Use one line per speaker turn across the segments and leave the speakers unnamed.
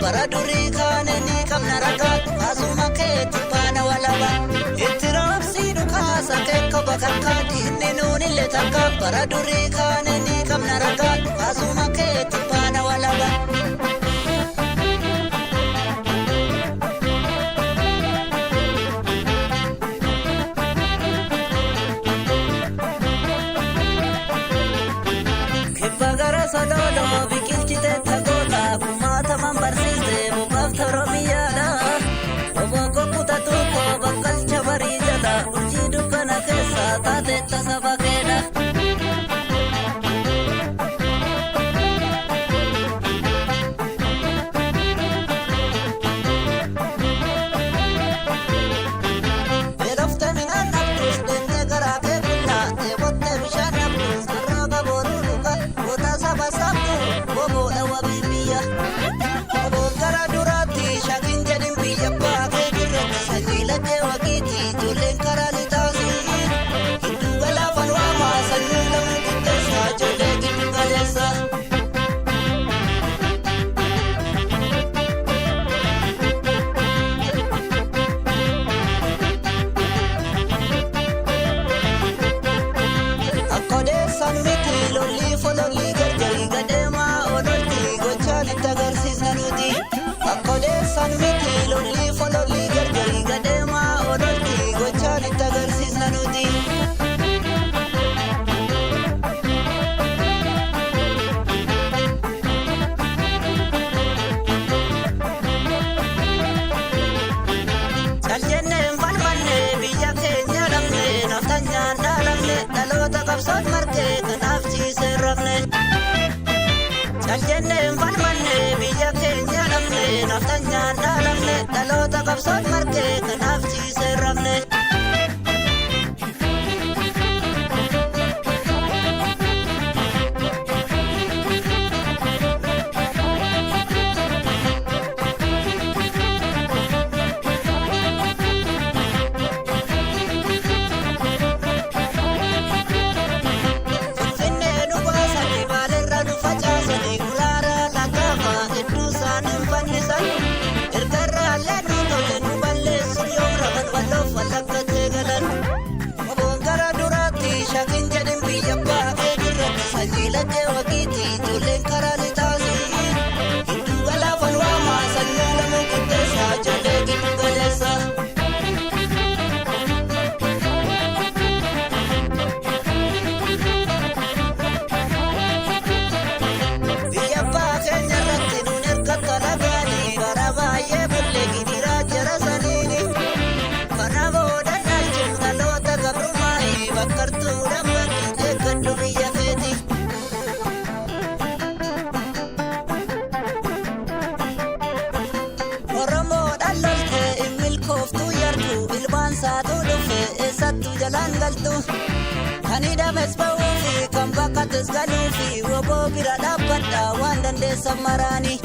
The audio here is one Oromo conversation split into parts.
bara durii kaananii qabna ragaa asuma keetti baana walaba itti roobsii dhukaasa keekko bakakkaa diinni nuunillee takka bara durii kaananii qabna ragaa asuma keetti baana walaba. Kibagara sadolo biqilchite tagoota kumaata mambarsiiste bukaaf toromiyyaadha obbo kutatu ko bakkalcha barii jala urjii dukkana keessa taate tasa bakeedha. San miti lolli fololli gargari gadema odolti gochani tagarsiisna nuti. Kaljenneen falmanne biyya keenya dhabne naftanyaan dhaalamne dhaloota qabsoon margee kanaaf ciisee rafne. Kaljenneen falmanne biyya keenya dhabne naftanyaan dhaalamne dhaloota qabsoon margee kanaaf ciisee rafne. Sajilate wakiti tulen karali taasi Hindu galafan wama sanyala mukitesa jale gitu galesa. Biyappa kenya rati nuner kakalagani barabaye bulle gidira jara sanini kana boda nalchum talota gabrumai bakkartu rabbaki ekandu biyya feti. Esattu jalan galtu hani dames ba'uufi kan bakkattes galuufi woboo bira dhaabbadha waan dandeessa maraani.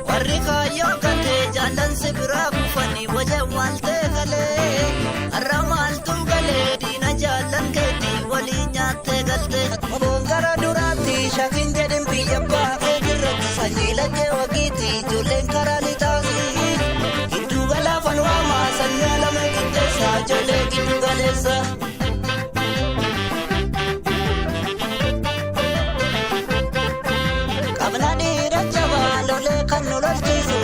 Warri kaayyoo kantee jaallansi biraa kufanii wajjin maaltee galee har'a maaltu galee diina jaallan keetii waliin nyaattee galte. Oboon gara duraatti shakin jedhin biyya baakee Sajilate wakiti tulen karali taasi Hindu galafan wama sanyala mukitesa jale gitu galesa. Kabla dira jaba lole kan nulolchisu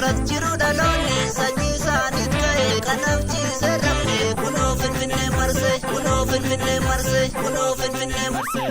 Arras jiru dhaloonni sanyii isaaniit ka'e kanaaf ciisee rafne kunoo Finfinnee marsee kunoo Finfinnee marsee kunoo Finfinnee marsee.